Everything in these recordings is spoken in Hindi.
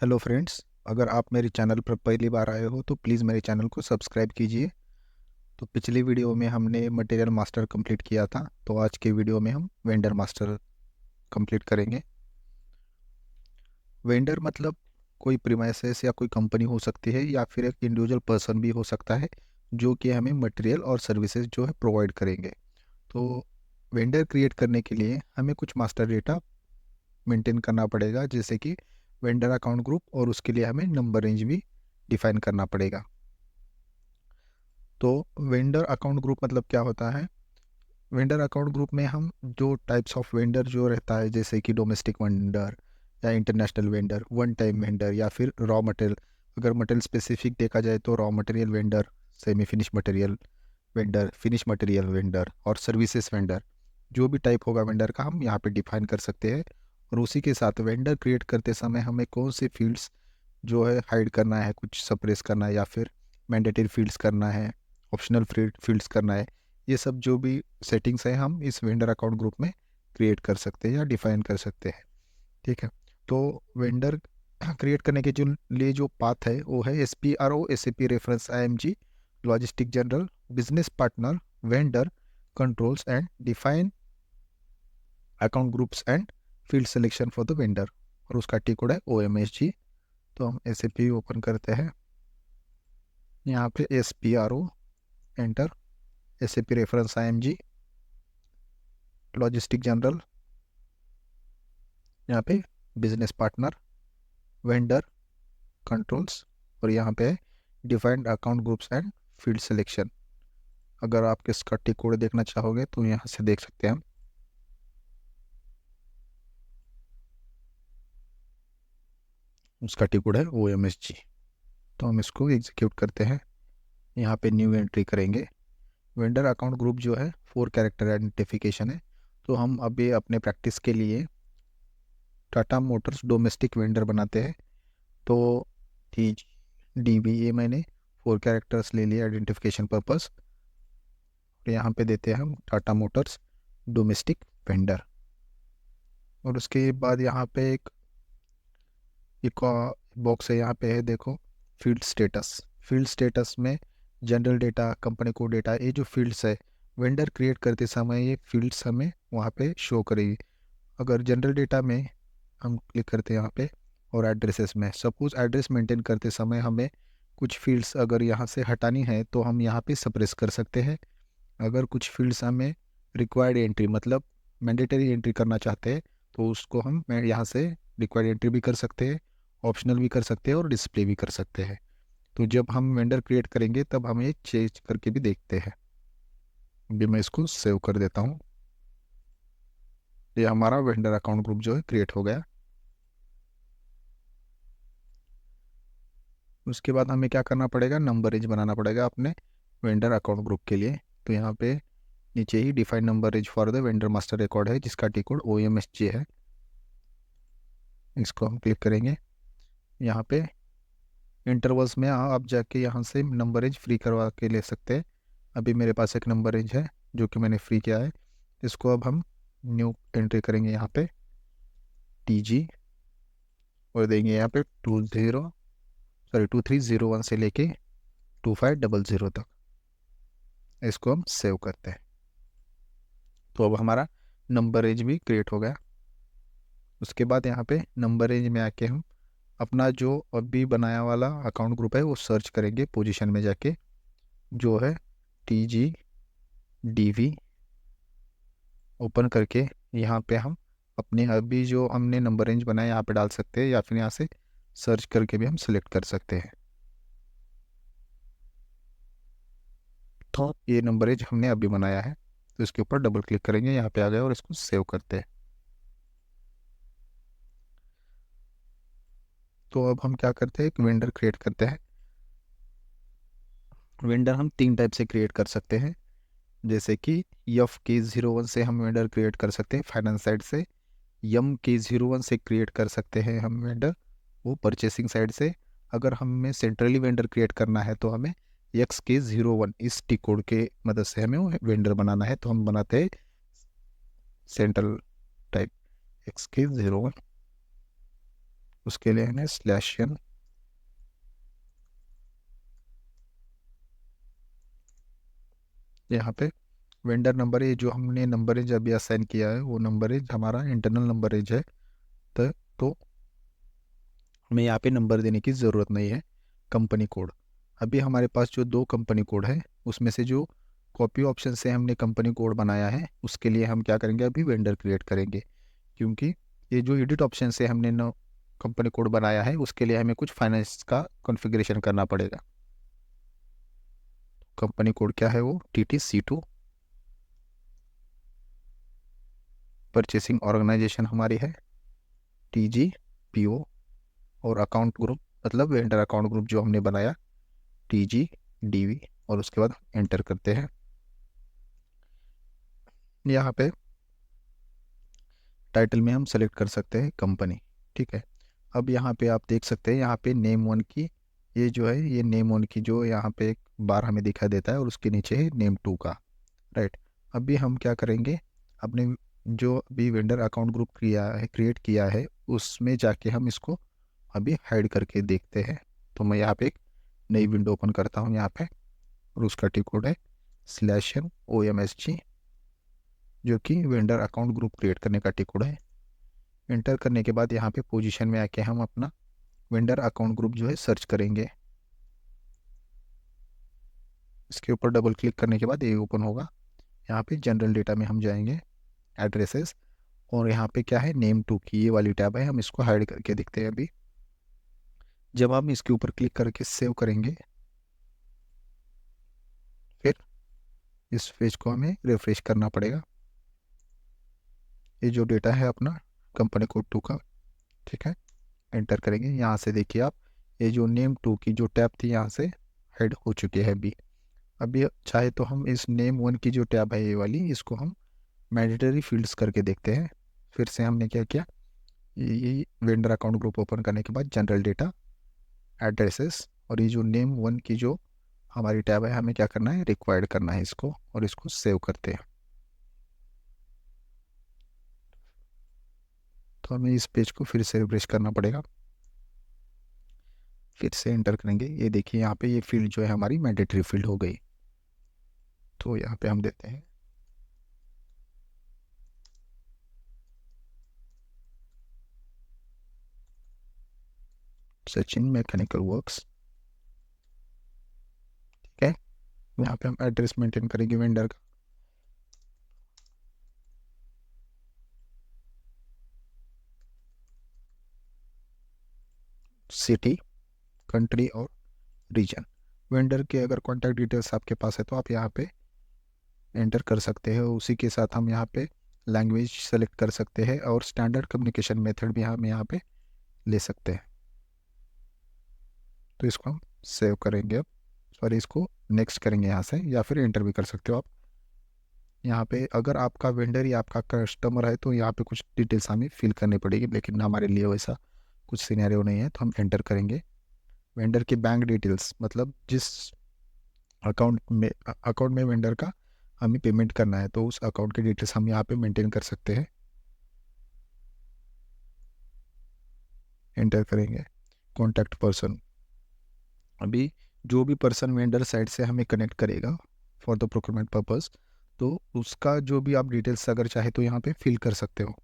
Hello friends. अगर आप मेरे चैनल पर पहली बार आए हो तो प्लीज़ मेरे चैनल को सब्सक्राइब कीजिए। तो पिछली वीडियो में हमने मटेरियल मास्टर कंप्लीट किया था, तो आज के वीडियो में हम वेंडर मास्टर कंप्लीट करेंगे। वेंडर मतलब कोई प्रीमाइसेस या कोई कंपनी हो सकती है या फिर एक इंडिविजुअल पर्सन भी हो सकता है जो कि हमें मटेरियल और सर्विसेज जो है प्रोवाइड करेंगे। तो वेंडर क्रिएट करने के लिए हमें कुछ मास्टर डेटा मेंटेन करना पड़ेगा, जैसे कि वेंडर अकाउंट ग्रुप, और उसके लिए हमें नंबर रेंज भी डिफाइन करना पड़ेगा। तो वेंडर अकाउंट ग्रुप मतलब क्या होता है? वेंडर अकाउंट ग्रुप में हम जो टाइप्स ऑफ वेंडर जो रहता है, जैसे कि डोमेस्टिक वेंडर या international vendor, one time vendor, या फिर रॉ मटेरियल। अगर मटेरियल स्पेसिफिक देखा जाए तो raw material vendor, semi finish material vendor, finish material vendor और सर्विसेज वेंडर, जो भी टाइप होगा वेंडर का हम यहाँ पे डिफाइन कर सकते हैं। और उसी के साथ वेंडर क्रिएट करते समय हमें कौन से फील्ड्स जो है हाइड करना है, कुछ सप्रेस करना है, या फिर मैंडेटरी फील्ड्स करना है, ऑप्शनल फील्ड्स करना है, ये सब जो भी सेटिंग्स हैं हम इस वेंडर अकाउंट ग्रुप में क्रिएट कर सकते हैं या डिफाइन कर सकते हैं। ठीक है। तो वेंडर क्रिएट करने के जो लिए जो पाथ है वो है SPRO, SAP reference IMG, logistic general, business partner, vendor, controls and define account groups and field selection for the vendor. और उसका टी कोड है OMSG। तो हम SAP ओपन करते हैं, यहाँ पे SPRO enter, SAP reference IMG, logistic general, यहाँ पे बिजनेस पार्टनर, वेंडर, कंट्रोल्स, और यहाँ पे defined account groups and field selection. अगर आप इसका टिक कोड देखना चाहोगे तो यहाँ से देख सकते हैं हम। उसका टिक कोड है OMSG। तो हम इसको एग्जीक्यूट करते हैं, यहाँ पे न्यू एंट्री करेंगे। वेंडर अकाउंट ग्रुप जो है 4 कैरेक्टर आइडेंटिफिकेशन है। तो हम अभी अपने प्रैक्टिस के लिए टाटा मोटर्स डोमेस्टिक वेंडर बनाते हैं। तो TGDV ये मैंने 4 कैरेक्टर्स ले लिए आइडेंटिफिकेशन पर्पस। यहाँ पे देते हैं हम टाटा मोटर्स डोमेस्टिक वेंडर। और उसके बाद यहाँ पे एक बॉक्स है, यहाँ पे है देखो, फील्ड स्टेटस। फील्ड स्टेटस में general data, company code data, ये जो फील्ड्स है वेंडर क्रिएट करते समय ये फील्ड्स हमें वहाँ पे शो करेगी। अगर जनरल डेटा में हम क्लिक करते हैं यहाँ पे, और एड्रेसेस में सपोज एड्रेस मेंटेन करते समय हमें कुछ फील्ड्स अगर यहाँ से हटानी है तो हम यहाँ पे सप्रेस कर सकते हैं। अगर कुछ फील्ड्स हमें रिक्वायर्ड एंट्री मतलब मैंडेटरी एंट्री करना चाहते हैं तो उसको हम यहाँ से रिक्वायर्ड एंट्री भी कर सकते हैं, ऑप्शनल भी कर सकते हैं और डिस्प्ले भी कर सकते हैं। तो जब हम वेंडर क्रिएट करेंगे तब हम ये चेंज करके भी देखते हैं। अभी मैं इसको सेव कर देता हूँ। ये हमारा वेंडर अकाउंट ग्रुप जो है क्रिएट हो गया। उसके बाद हमें क्या करना पड़ेगा, नंबर रेंज बनाना पड़ेगा अपने वेंडर अकाउंट ग्रुप के लिए। तो यहाँ पे नीचे ही define number range for the vendor master record है, जिसका टी कोड OMSG है। इसको हम क्लिक करेंगे। यहाँ पे इंटरवल्स में आप जाके यहाँ से नंबर रेंज फ्री करवा के ले सकते हैं। अभी मेरे पास एक नंबर रेंज है जो कि मैंने फ्री किया है। इसको अब हम न्यू एंट्री करेंगे यहाँ पे TG, और देंगे यहाँ पे 2301 से लेके 2500 तक। इसको हम सेव करते हैं। तो अब हमारा नंबर रेंज भी क्रिएट हो गया। उसके बाद यहाँ पे नंबर रेंज में आके हम अपना जो अभी बनाया वाला अकाउंट ग्रुप है वो सर्च करेंगे पोजीशन में जाके, जो है TGDV। ओपन करके यहाँ पे हम अपने अभी जो हमने नंबर रेंज बनाया यहाँ पे डाल सकते हैं, या फिर यहाँ से सर्च करके भी हम सिलेक्ट कर सकते हैं। तो ये नंबर रेंज हमने अभी बनाया है, तो इसके ऊपर डबल क्लिक करेंगे, यहाँ पे आ गया, और इसको सेव करते हैं। तो अब हम क्या करते हैं, एक वेंडर क्रिएट करते हैं। वेंडर हम 3 टाइप से क्रिएट कर सकते हैं, जैसे कि FK01 से हम वेंडर क्रिएट कर सकते हैं फाइनेंस साइड से, MK01 से क्रिएट कर सकते हैं हम वेंडर वो परचेसिंग साइड से। अगर हमें सेंट्रली वेंडर क्रिएट करना है तो हमें XK01 इस टी कोड के मदद से हमें वो वेंडर बनाना है, तो हम बनाते हैं सेंट्रल टाइप XK01। उसके लिए है /n, यहाँ पे वेंडर नंबर, ये जो हमने नंबरेज अभी असाइन किया है वो नंबरेज हमारा इंटरनल नंबरेज है। तो हमें यहाँ पे नंबर देने की ज़रूरत नहीं है। कंपनी कोड, अभी हमारे पास जो दो कंपनी कोड है उसमें से जो कॉपी ऑप्शन से हमने कंपनी कोड बनाया है उसके लिए हम क्या करेंगे, अभी वेंडर क्रिएट करेंगे। क्योंकि ये जो एडिट ऑप्शन से हमने नो कंपनी कोड बनाया है उसके लिए हमें कुछ फाइनेंस का कॉन्फ़िगरेशन करना पड़ेगा। कंपनी कोड क्या है, वो TTC2। परचेसिंग ऑर्गेनाइजेशन हमारी है TGPO, और अकाउंट ग्रुप मतलब वेंडर अकाउंट ग्रुप जो हमने बनाया TGDV, और उसके बाद एंटर करते हैं। यहाँ पे टाइटल में हम सेलेक्ट कर सकते हैं कंपनी, ठीक है। अब यहाँ पे आप देख सकते हैं, यहाँ पे नेम वन की ये जो है, ये नेम वन की जो यहाँ पे एक बार हमें दिखाई देता है और उसके नीचे है नेम टू का, राइट। अभी हम क्या करेंगे, अपने जो अभी वेंडर अकाउंट ग्रुप क्रिएट किया है उसमें जाके हम इसको अभी हाइड करके देखते हैं। तो मैं यहाँ पे एक नई विंडो ओपन करता हूँ यहाँ पे, और उसका टी कोड है /OMSG, जो कि वेंडर अकाउंट ग्रुप क्रिएट करने का टी कोड है। एंटर करने के बाद यहाँ पे पोजीशन में आके हम अपना वेंडर अकाउंट ग्रुप जो है सर्च करेंगे। इसके ऊपर डबल क्लिक करने के बाद ये ओपन होगा। यहाँ पे जनरल डेटा में हम जाएंगे, एड्रेसेस, और यहाँ पे क्या है, नेम टू की ये वाली टैब है, हम इसको हाइड करके देखते हैं अभी। जब हम इसके ऊपर क्लिक करके सेव करेंगे, फिर इस पेज को हमें रिफ्रेश करना पड़ेगा। ये जो डेटा है अपना कंपनी कोड 2 का, ठीक है, एंटर करेंगे। यहाँ से देखिए आप, ये जो नेम टू की जो टैब थी यहाँ से हाइड हो चुकी है अभी। अभी चाहे तो हम इस नेम वन की जो टैब है ये वाली, इसको हम मैंडेटरी फील्ड्स करके देखते हैं। फिर से हमने क्या किया, ये वेंडर अकाउंट ग्रुप ओपन करने के बाद जनरल डेटा, एड्रेसेस, और ये जो नेम वन की जो हमारी टैब है हमें क्या करना है, रिक्वायर्ड करना है इसको, और इसको सेव करते हैं। तो हमें इस पेज को फिर से रिफ्रेश करना पड़ेगा, फिर से एंटर करेंगे। ये देखिए यहाँ पे ये फील्ड जो है हमारी मैंडेटरी फील्ड हो गई। तो यहाँ पे हम देते हैं सचिन मैकेनिकल वर्क्स, ठीक है। यहाँ पे हम एड्रेस मेंटेन करेंगे वेंडर का, सिटी, कंट्री और रीजन। वेंडर के अगर कॉन्टैक्ट डिटेल्स आपके पास है तो आप यहाँ पे एंटर कर सकते हैं। उसी के साथ हम यहाँ पे लैंग्वेज सेलेक्ट कर सकते हैं और स्टैंडर्ड कम्युनिकेशन मेथड भी हम यहाँ पे ले सकते हैं। तो इसको हम सेव करेंगे अब, सॉरी इसको नेक्स्ट करेंगे यहाँ से, या फिर एंटर भी कर सकते हो आप। यहाँ पे अगर आपका वेंडर या आपका कस्टमर है तो यहाँ पे कुछ डिटेल्स हमें फिल करनी पड़ेगी, लेकिन हमारे लिए वैसा कुछ सिनेरियो नहीं है, तो हम एंटर करेंगे। वेंडर की बैंक डिटेल्स मतलब जिस अकाउंट में वेंडर का हमें पेमेंट करना है तो उस अकाउंट की डिटेल्स हम यहाँ पे मेंटेन कर सकते हैं। एंटर करेंगे। कॉन्टैक्ट पर्सन, अभी जो भी पर्सन वेंडर साइड से हमें कनेक्ट करेगा फॉर द प्रोक्योरमेंट पर्पस, तो उसका जो भी आप डिटेल्स अगर चाहे तो यहाँ पे फिल कर सकते हो।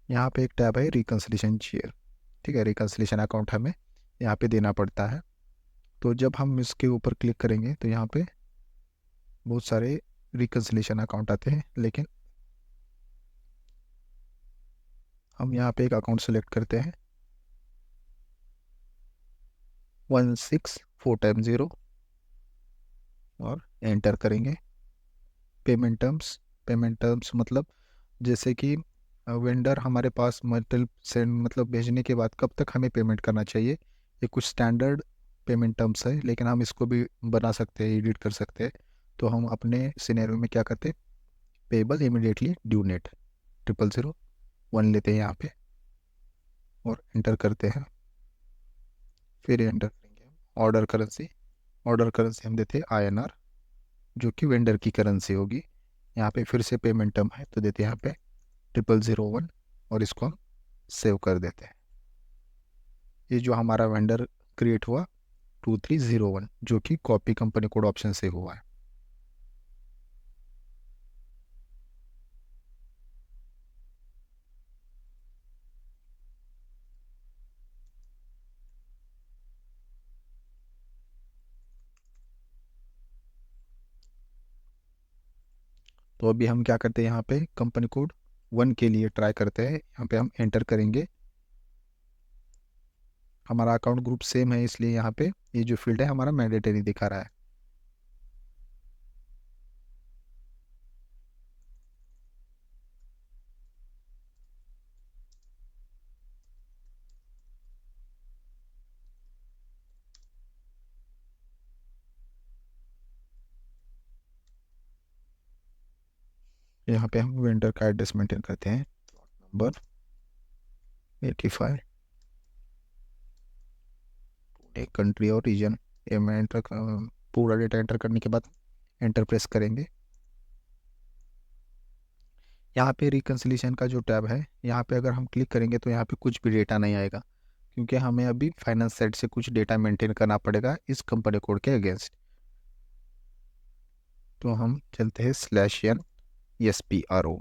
यहाँ पे एक टैब है रिकन्सिलेशन शेयर, ठीक है, रिकन्सिलेशन अकाउंट हमें यहाँ पे देना पड़ता है। तो जब हम इसके ऊपर क्लिक करेंगे तो यहाँ पे बहुत सारे रिकन्सिलेशन अकाउंट आते हैं, लेकिन हम यहाँ पे एक अकाउंट सेलेक्ट करते हैं 164 और एंटर करेंगे। पेमेंट टर्म्स मतलब जैसे कि वेंडर हमारे पास मटेरियल सेंड मतलब भेजने के बाद कब तक हमें पेमेंट करना चाहिए, ये कुछ स्टैंडर्ड पेमेंट टर्म्स है, लेकिन हम इसको भी बना सकते हैं, एडिट कर सकते हैं। तो हम अपने सिनेरियो में क्या करते हैं, पेबल इमीडिएटली ड्यू नेट 000 1 लेते हैं यहाँ पे और एंटर करते हैं। फिर एंटर करेंगे ऑर्डर करेंसी हम देते हैं INR, जो कि वेंडर की करेंसी होगी। यहाँ पे फिर से पेमेंट टर्म है तो देते हैं यहाँ पे 000 1, और इसको हम सेव कर देते हैं। ये जो हमारा वेंडर क्रिएट हुआ 2301, जो कि कॉपी कंपनी कोड ऑप्शन से हुआ है। तो अभी हम क्या करते हैं, यहाँ पे कंपनी कोड 1 के लिए ट्राई करते हैं। यहाँ पे हम एंटर करेंगे। हमारा अकाउंट ग्रुप सेम है, इसलिए यहाँ पे ये जो फील्ड है हमारा मैंडेटरी दिखा रहा है। यहाँ पे हम वेंडर का एड्रेस मेंटेन करते हैं, नंबर 85, एक कंट्री और रीजन। ये मैं एंटर पूरा डेटा एंटर करने के बाद एंटर प्रेस करेंगे। यहाँ पे रिकन्सिलिएशन का जो टैब है, यहाँ पे अगर हम क्लिक करेंगे तो यहाँ पे कुछ भी डेटा नहीं आएगा, क्योंकि हमें अभी फाइनेंस साइड से कुछ डेटा मेंटेन करना पड़ेगा इस कंपनी कोड के अगेंस्ट। तो हम चलते हैं /n/SPRO।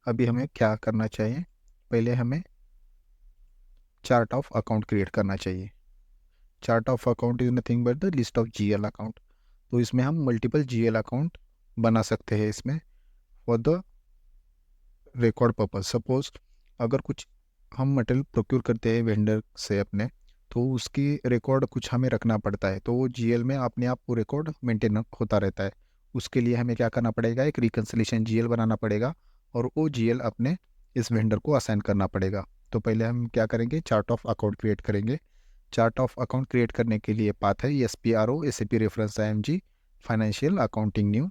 अभी हमें क्या करना चाहिए, पहले हमें चार्ट ऑफ अकाउंट क्रिएट करना चाहिए। Chart of account is nothing but the list of GL account. तो इसमें हम मल्टीपल GL अकाउंट बना सकते हैं इसमें for the record purpose. Suppose अगर कुछ हम मटेरियल प्रोक्योर करते हैं वेंडर से अपने, तो उसकी रिकॉर्ड कुछ हमें रखना पड़ता है, तो वो GL में अपने आप वो रिकॉर्ड मेंटेन होता रहता है। उसके लिए हमें क्या करना पड़ेगा, एक रिकन्सिलेशन GL बनाना पड़ेगा और वो GL अपने इस वेंडर को असाइन करना पड़ेगा। तो पहले हम क्या करेंगे, चार्ट ऑफ अकाउंट क्रिएट करेंगे। चार्ट ऑफ अकाउंट क्रिएट करने के लिए पाथ है SPRO SAP reference IMG financial accounting new.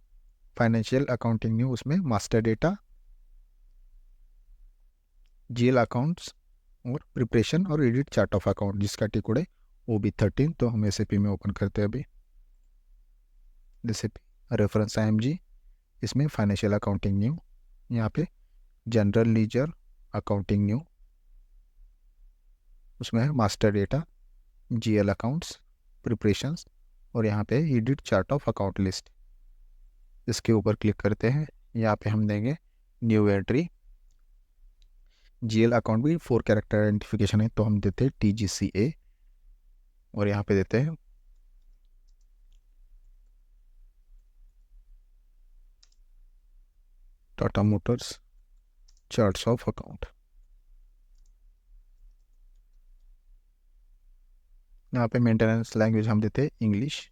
Financial accounting new, उसमें मास्टर डेटा, GL अकाउंट्स और प्रिपरेशन और एडिट चार्ट ऑफ अकाउंट, जिसका टी कोड है OB13। तो हम SAP में ओपन करते हैं अभी SAP रेफरेंस IMG, इसमें फाइनेंशियल अकाउंटिंग न्यू, यहाँ पे जनरल लीजर अकाउंटिंग न्यू, उसमें है master data, GL accounts, preparations और यहाँ पे edit chart of account list. इसके ऊपर क्लिक करते हैं, यहाँ पे हम देंगे न्यू एंट्री। GL अकाउंट भी 4 कैरेक्टर आइडेंटिफिकेशन है, तो हम देते हैं TGCA और यहाँ पे देते हैं Tata Motors charts of account. यहाँ पे मेंटेनेंस लैंग्वेज हम देते हैं इंग्लिश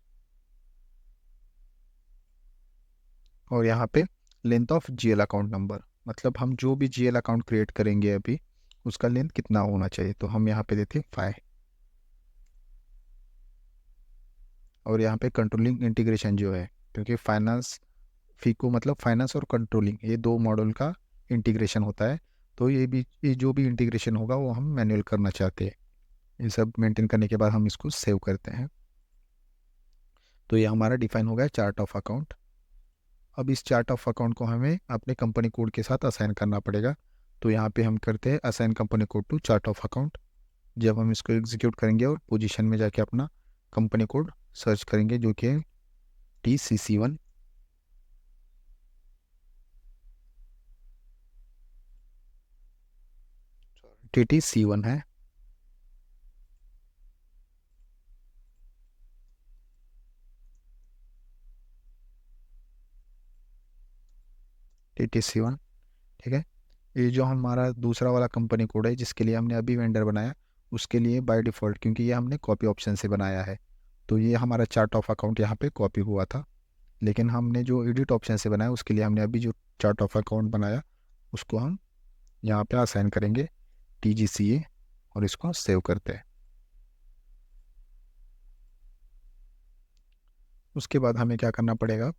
और यहाँ पे length of GL account number, मतलब हम जो भी GL अकाउंट क्रिएट करेंगे अभी उसका लेंथ कितना होना चाहिए, तो हम यहाँ पे देते हैं 5। और यहाँ पे कंट्रोलिंग इंटीग्रेशन जो है, क्योंकि फाइनेंस फीको मतलब फाइनेंस और कंट्रोलिंग ये दो मॉडल का इंटीग्रेशन होता है, तो ये जो भी इंटीग्रेशन होगा वो हम मैनुअल करना चाहते हैं। ये सब मेंटेन करने के बाद हम इसको सेव करते हैं। तो ये हमारा डिफाइन हो गया चार्ट ऑफ अकाउंट। अब इस चार्ट ऑफ अकाउंट को हमें अपने कंपनी कोड के साथ असाइन करना पड़ेगा। तो यहाँ पे हम करते हैं assign company code to chart of account. जब हम इसको एग्जीक्यूट करेंगे और पोजीशन में जाके अपना कंपनी कोड सर्च करेंगे, जो कि है TCC1। TTC1 है। TTC1, ठीक है। ये जो हमारा दूसरा वाला कंपनी कोड है जिसके लिए हमने अभी वेंडर बनाया, उसके लिए बाय डिफ़ॉल्ट, क्योंकि ये हमने कॉपी ऑप्शन से बनाया है, तो ये हमारा चार्ट ऑफ अकाउंट यहाँ पे कॉपी हुआ था। लेकिन हमने जो एडिट ऑप्शन से बनाया उसके लिए हमने अभी जो चार्ट ऑफ अकाउंट बनाया उसको हम यहाँ पे असाइन करेंगे TGCA और इसको सेव करते हैं। उसके बाद हमें क्या करना पड़ेगा,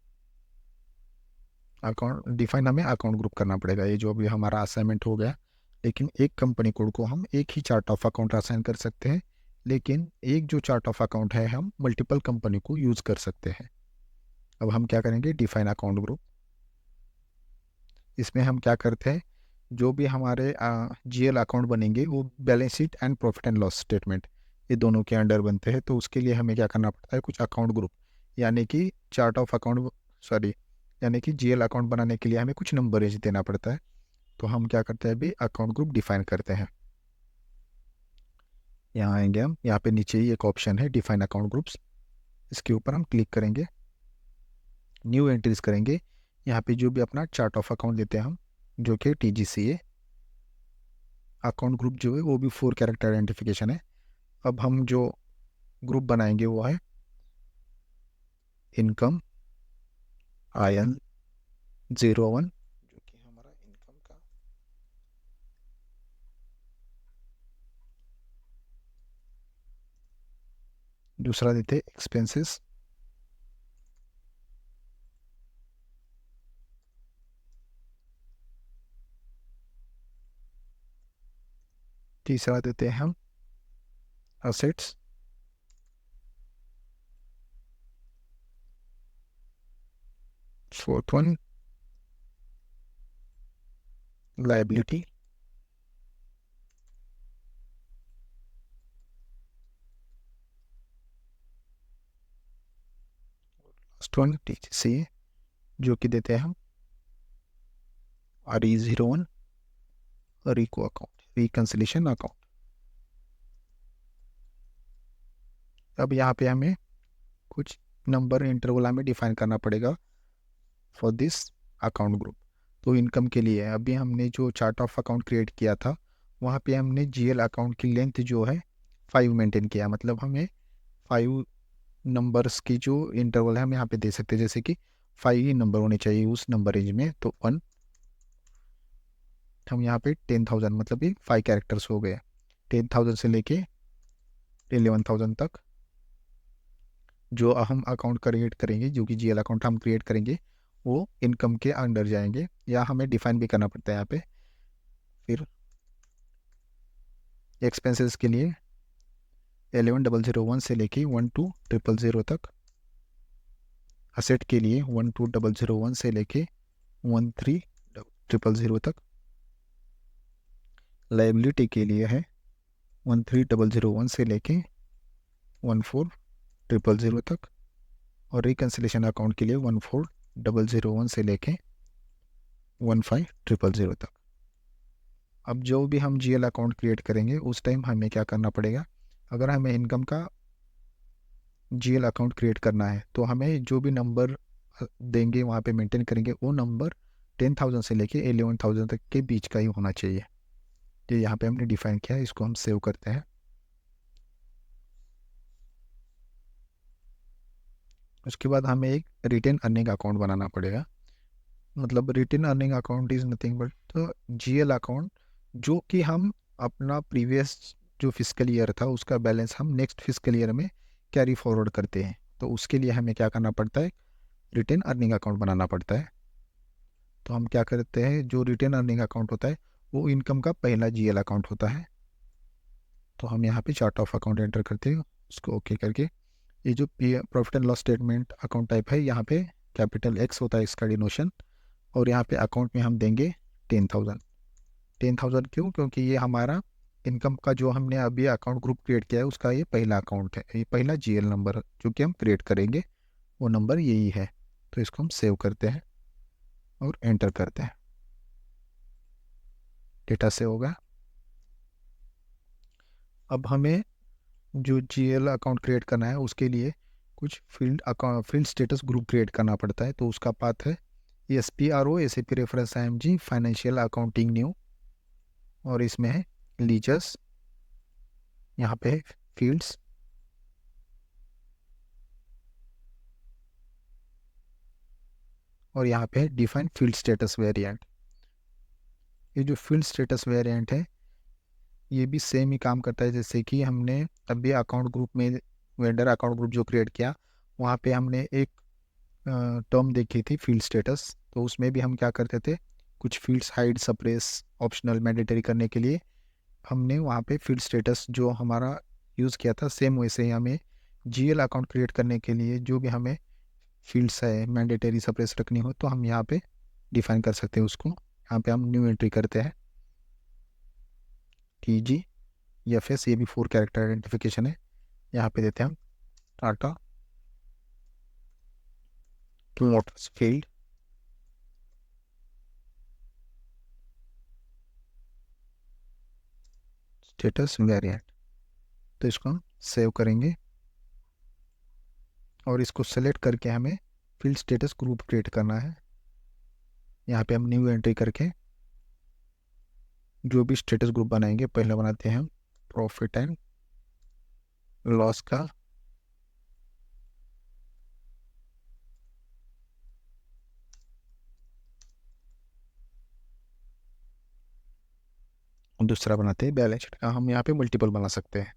अकाउंट डिफाइन हमें अकाउंट ग्रुप करना पड़ेगा। ये जो अभी हमारा असाइनमेंट हो गया, लेकिन एक कंपनी कोड को हम एक ही चार्ट ऑफ अकाउंट असाइन कर सकते हैं, लेकिन एक जो चार्ट ऑफ अकाउंट है हम मल्टीपल कंपनी को यूज़ कर सकते हैं। अब हम क्या करेंगे, डिफाइन अकाउंट ग्रुप। इसमें हम क्या करते हैं, जो भी हमारे जीएल अकाउंट बनेंगे वो balance sheet and profit and loss statement ये दोनों के अंडर बनते हैं। तो उसके लिए हमें क्या करना पड़ता है, कुछ अकाउंट ग्रुप यानी कि चार्ट ऑफ अकाउंट सॉरी यानी कि जीएल अकाउंट बनाने के लिए हमें कुछ नंबरेज देना पड़ता है। तो हम क्या करते हैं, अभी अकाउंट ग्रुप डिफाइन करते हैं। यहाँ आएंगे हम, यहाँ पे नीचे ही एक ऑप्शन है डिफाइन अकाउंट ग्रुप्स, इसके ऊपर हम क्लिक करेंगे, न्यू एंट्रीज करेंगे। यहाँ पे जो भी अपना चार्ट ऑफ अकाउंट देते हैं हम, जो कि टीजीसी है। अकाउंट ग्रुप जो है वो भी 4 कैरेक्टर आइडेंटिफिकेशन है। अब हम जो ग्रुप बनाएंगे वो है इनकम आयन 01, जो कि हमारा इनकम का। दूसरा देते एक्सपेंसेस, तीसरा देते हैं हम assets, fourth one liability, last one TCC जो कि देते हैं हम RE01 रिको अकाउंट, रिकंसिलेशन अकाउंट। अब यहाँ पे हमें कुछ नंबर इंटरवल हमें डिफाइन करना पड़ेगा फॉर दिस अकाउंट ग्रुप। तो इनकम के लिए अभी हमने जो चार्ट ऑफ अकाउंट क्रिएट किया था वहाँ पे हमने जीएल अकाउंट की लेंथ जो है 5 मेंटेन किया, मतलब हमें 5 नंबर्स की जो इंटरवल है हम यहाँ पे दे सकते हैं, जैसे कि 5 ही नंबर होने चाहिए उस नंबर रेंज में। तो 1 हम यहाँ पे 10,000 मतलब ये 5 कैरेक्टर्स हो गए, 10,000 से लेके 11,000 तक जो हम अकाउंट क्रिएट करेंगे, जो कि जीएल अकाउंट हम क्रिएट करेंगे वो इनकम के अंडर जाएंगे, या हमें डिफाइन भी करना पड़ता है यहाँ पे। फिर एक्सपेंसेस के लिए 11,001 से लेके 12,000 तक, असेट के लिए 12,001 से लेके 13,000 तक, लाइबिलिटी के लिए है 13,001 से लेके 14,000 तक, और रिकंसिलेशन अकाउंट के लिए 14,001 से लेके 15,000 तक। अब जो भी हम जीएल अकाउंट क्रिएट करेंगे उस टाइम हमें क्या करना पड़ेगा, अगर हमें इनकम का जीएल अकाउंट क्रिएट करना है तो हमें जो भी नंबर देंगे वहाँ पे मेंटेन करेंगे वो नंबर 10,000 से लेके 11,000 तक के बीच का ही होना चाहिए। तो यहाँ पे हमने डिफाइन किया है, इसको हम सेव करते हैं। उसके बाद हमें एक रिटेन अर्निंग अकाउंट बनाना पड़ेगा। मतलब retain earning account is nothing but तो जीएल अकाउंट जो कि हम अपना प्रीवियस जो फिजिकल ईयर था उसका बैलेंस हम नेक्स्ट फिजिकल ईयर में कैरी फॉरवर्ड करते हैं। तो उसके लिए हमें क्या करना पड़ता है, रिटेन अर्निंग अकाउंट बनाना पड़ता है। तो हम क्या करते हैं, जो रिटेन अर्निंग अकाउंट होता है वो इनकम का पहला जीएल अकाउंट होता है। तो हम यहाँ पे चार्ट ऑफ अकाउंट एंटर करते हैं, उसको ओके करके ये जो profit and loss statement account type है यहाँ पे कैपिटल एक्स होता है इसका डिनोशन, और यहाँ पे अकाउंट में हम देंगे 10,000। 10,000 क्यों, क्योंकि ये हमारा इनकम का जो हमने अभी अकाउंट ग्रुप क्रिएट किया है उसका ये पहला अकाउंट है, ये पहला जीएल नंबर जो कि हम क्रिएट करेंगे वो नंबर यही है। तो इसको हम सेव करते हैं और एंटर करते हैं, डेटा सेव होगा। अब हमें जो जीएल अकाउंट क्रिएट करना है उसके लिए कुछ फील्ड स्टेटस ग्रुप क्रिएट करना पड़ता है। तो उसका पाथ है SPRO SAP reference IMG financial accounting new, और इसमें है लीजर्स, यहाँ पे है फील्ड्स, और यहाँ पे है डिफाइन फील्ड स्टेटस वेरिएंट। ये जो फील्ड स्टेटस वेरिएंट है ये भी सेम ही काम करता है, जैसे कि हमने अभी अकाउंट ग्रुप में वेंडर अकाउंट ग्रुप जो क्रिएट किया वहाँ पे हमने एक टर्म देखी थी फील्ड स्टेटस। तो उसमें भी हम क्या करते थे, कुछ fields hide suppress optional mandatory करने के लिए हमने वहाँ पे फील्ड स्टेटस जो हमारा यूज़ किया था, सेम वैसे ही हमें जीएल अकाउंट क्रिएट करने के लिए जो भी हमें फील्ड्स है मैंडेटरी सप्रेस रखनी हो तो हम यहाँ पे डिफाइन कर सकते हैं उसको। यहाँ पे हम न्यू एंट्री करते हैं, TGFS, ये भी 4 कैरेक्टर आइडेंटिफिकेशन है। यहाँ पे देते हैं हम Tata Motors field, status variant. तो इसको हम सेव करेंगे और इसको सेलेक्ट करके हमें फील्ड स्टेटस ग्रुप क्रिएट करना है। यहाँ पे हम न्यू एंट्री करके जो भी स्टेटस ग्रुप बनाएंगे, पहले बनाते हैं हम प्रॉफिट एंड लॉस का, दूसरा बनाते हैं बैलेंस शीट का। हम यहाँ पे मल्टीपल बना सकते हैं।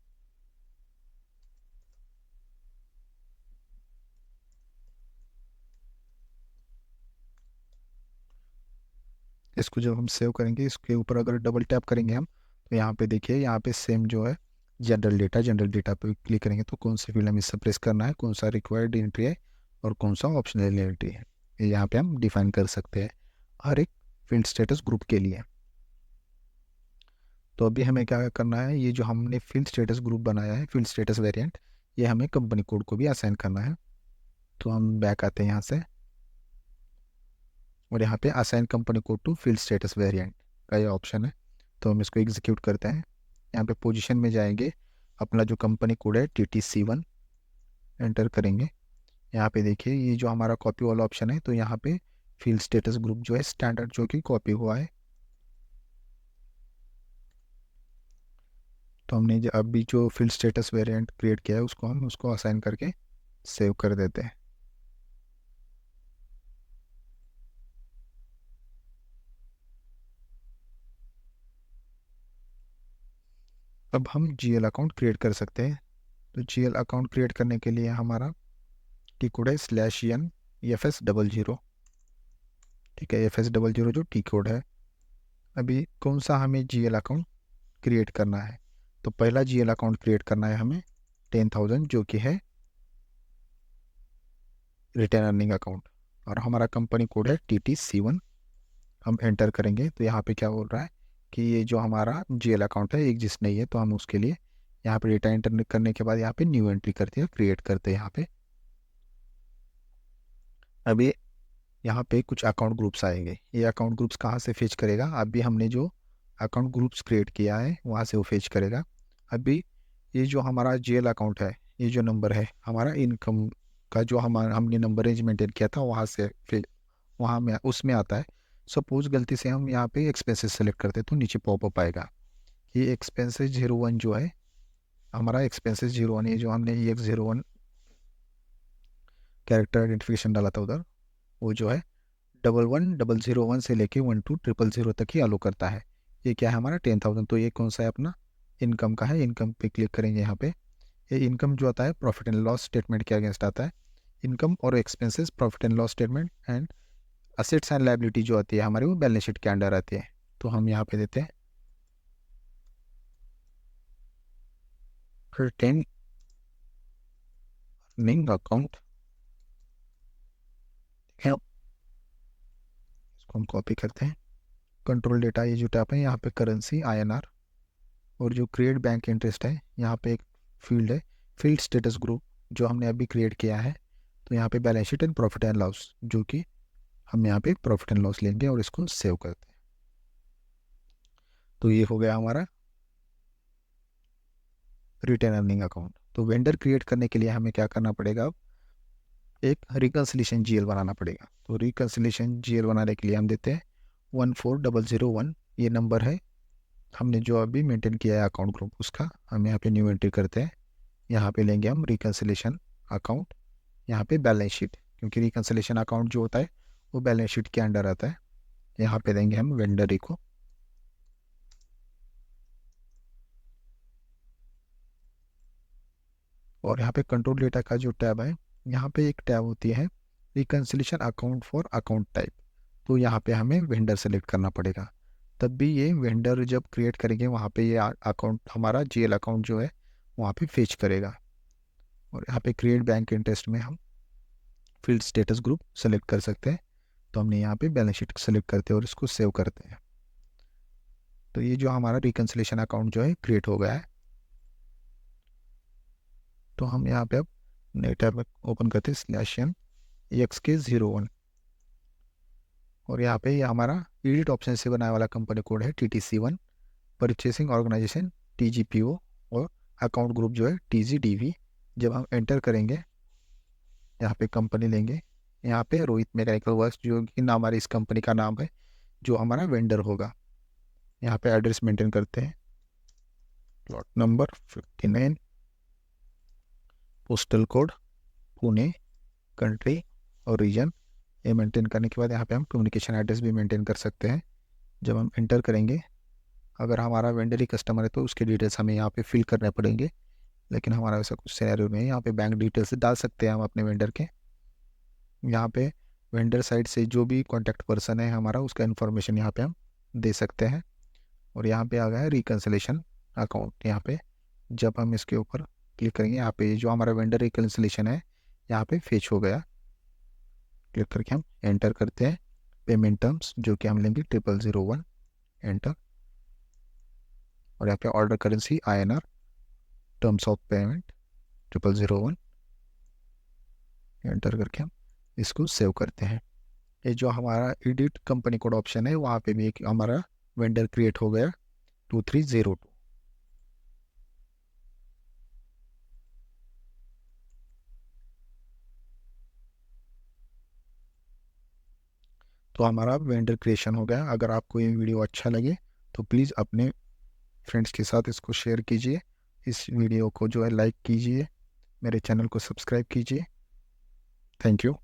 इसको जब हम सेव करेंगे, इसके ऊपर अगर डबल टैप करेंगे हम, तो यहाँ पे देखिए, यहाँ पे सेम जो है जनरल डेटा पे क्लिक करेंगे तो कौन सा फील्ड हमें इससे प्रेस करना है, कौन सा रिक्वायर्ड एंट्री है और कौन सा ऑप्शनल एंट्री है, ये यहाँ पे हम डिफाइन कर सकते हैं हर एक फील्ड स्टेटस ग्रुप के लिए। तो अभी हमें क्या करना है, ये जो हमने फील्ड स्टेटस ग्रुप बनाया है, फील्ड स्टेटस वेरिएंट, ये हमें कंपनी कोड को भी असाइन करना है। तो हम बैक आते हैं यहाँ से और यहाँ पे assign company code to field status variant का ये ऑप्शन है। तो हम इसको एग्जीक्यूट करते हैं। यहाँ पे पोजीशन में जाएंगे, अपना जो कंपनी कोड है TTC1 एंटर करेंगे। यहाँ पे देखिए, ये जो हमारा कॉपी वाला ऑप्शन है, तो यहाँ पे फील्ड स्टेटस ग्रुप जो है स्टैंडर्ड जो कि कॉपी हुआ है, तो हमने जो अभी जो फील्ड स्टेटस वेरिएंट क्रिएट किया है उसको हम उसको असाइन करके सेव कर देते हैं। अब हम GL अकाउंट क्रिएट कर सकते हैं। तो GL अकाउंट क्रिएट करने के लिए हमारा टी कोड है /n FS00। ठीक है, FS00 जो टी कोड है। अभी कौन सा हमें GL अकाउंट क्रिएट करना है, तो पहला GL अकाउंट क्रिएट करना है हमें 10,000, जो कि है रिटर्न अर्निंग अकाउंट, और हमारा कंपनी कोड है TTC1। हम एंटर करेंगे तो यहाँ पे क्या बोल रहा है कि ये जो हमारा GL अकाउंट है एग्जिस्ट नहीं है, तो हम उसके लिए यहाँ पे डेटा एंटर करने के बाद यहाँ पे न्यू एंट्री करते हैं, क्रिएट करते हैं यहाँ पे। अभी यहाँ पे कुछ अकाउंट ग्रुप्स आएंगे, ये अकाउंट ग्रुप्स कहाँ से फेच करेगा, अभी हमने जो अकाउंट ग्रुप्स क्रिएट किया है वहाँ से वो फेच करेगा। अभी ये जो हमारा GL अकाउंट है, ये जो नंबर है हमारा इनकम का, जो हमारा हमने नंबर रेंज मेंटेन किया था वहाँ से फिर वहाँ में उसमें आता है। सपोज गलती से हम यहाँ पे एक्सपेंसेस सेलेक्ट करते हैं तो नीचे पॉपअप आएगा, ये एक्सपेंसेस 01 जो है हमारा, एक्सपेंसेस 01, ये जो हमने EX01 कैरेक्टर आइडेंटिफिकेशन डाला था उधर, वो जो है 11,001 से लेके 12,000 तक ही अलो करता है। ये क्या है हमारा 10,000, तो ये कौन सा है अपना इनकम का है। इनकम पे क्लिक करेंगे, यहाँ पे ये इनकम जो आता है प्रॉफिट एंड लॉस स्टेटमेंट के अगेंस्ट आता है। इनकम और expenses profit and loss statement, and assets and liability जो आती है हमारी वो बैलेंस शीट के अंडर आती है। तो हम यहाँ पे देते हैं रिटेन अर्निंग अकाउंट, ठीक है, इसको हम कॉपी करते हैं। कंट्रोल डेटा, ये जो टैप है यहाँ पे करेंसी INR, और जो क्रिएट बैंक इंटरेस्ट है यहाँ पे एक फील्ड है फील्ड स्टेटस ग्रुप जो हमने अभी क्रिएट किया है। तो यहाँ पे balance sheet and profit and loss, जो कि हम यहाँ पे प्रॉफिट एंड लॉस लेंगे और इसको सेव करते हैं। तो ये हो गया हमारा रिटेन अर्निंग अकाउंट। तो वेंडर क्रिएट करने के लिए हमें क्या करना पड़ेगा, अब एक रिकन्सिलेशन GL बनाना पड़ेगा। तो रिकन्सिलेशन GL बनाने के लिए हम देते हैं 14001, ये नंबर है हमने जो अभी मेंटेन किया है अकाउंट ग्रुप, उसका हम यहाँ पे न्यू एंट्री करते हैं। यहाँ पे लेंगे हम रिकन्सिलेशन अकाउंट, यहाँ पे बैलेंस शीट, क्योंकि रिकन्सिलेशन अकाउंट जो होता है वो बैलेंस शीट के अंडर आता है। यहाँ पे देंगे हम वेंडर को, और यहाँ पे कंट्रोल डेटा का जो टैब है, यहाँ पे एक टैब होती है reconciliation account for account type, तो यहाँ पे हमें वेंडर सेलेक्ट करना पड़ेगा, तब भी ये वेंडर जब क्रिएट करेंगे वहाँ पे ये अकाउंट हमारा GL अकाउंट जो है वहाँ पे फेच करेगा। और यहाँ पे क्रिएट बैंक इंटरेस्ट में हम फील्ड स्टेटस ग्रुप सेलेक्ट कर सकते हैं। तो हमने यहाँ पे बैलेंस शीट सेलेक्ट करते हैं और इसको सेव करते हैं। तो ये जो हमारा रिकन्सिलेशन अकाउंट जो है क्रिएट हो गया है। तो हम यहाँ पे अब नए टैब में ओपन करते हैं /EXK01 और यहाँ पे ये हमारा एडिट ऑप्शन से बनाने वाला कंपनी कोड है TTC1, परचेसिंग ऑर्गेनाइजेशन TGPO और अकाउंट ग्रुप जो है TGDV। जब हम एंटर करेंगे यहाँ पे कंपनी लेंगे, यहाँ पे रोहित मैकेनिकल वर्क्स जो कि नाम हमारी इस कंपनी का नाम है, जो हमारा वेंडर होगा। यहाँ पे एड्रेस मेंटेन करते हैं, plot number 59, postal code Pune, country और रीजन। ये मेंटेन करने के बाद यहाँ पे हम कम्युनिकेशन एड्रेस भी मेंटेन कर सकते हैं। जब हम एंटर करेंगे, अगर हमारा वेंडर ही कस्टमर है तो उसके डिटेल्स हमें यहाँ पे फिल करने पड़ेंगे, लेकिन हमारा वैसा कुछ सिनेरियो में यहाँ पे बैंक डिटेल्स डाल सकते हैं हम अपने वेंडर के। यहाँ पे वेंडर साइड से जो भी कॉन्टैक्ट पर्सन है हमारा, उसका इन्फॉर्मेशन यहाँ पे हम दे सकते हैं। और यहाँ पे आ गया है रिकन्सिलेशन अकाउंट। यहाँ पे जब हम इसके ऊपर क्लिक करेंगे, यहाँ पे जो हमारा वेंडर रिकन्सिलेशन है यहाँ पे फेच हो गया। क्लिक करके हम एंटर करते हैं पेमेंट टर्म्स, जो कि हम लेंगे 0001, एंटर। और यहाँ पे order currency INR, terms of payment 0001, enter करके हम इसको सेव करते हैं। ये जो हमारा एडिट कंपनी कोड ऑप्शन है, वहाँ पे भी एक हमारा वेंडर क्रिएट हो गया 2302। तो हमारा वेंडर क्रिएशन हो गया। अगर आपको ये वीडियो अच्छा लगे तो प्लीज़ अपने फ्रेंड्स के साथ इसको शेयर कीजिए। इस वीडियो को जो है लाइक कीजिए, मेरे चैनल को सब्सक्राइब कीजिए। Thank you.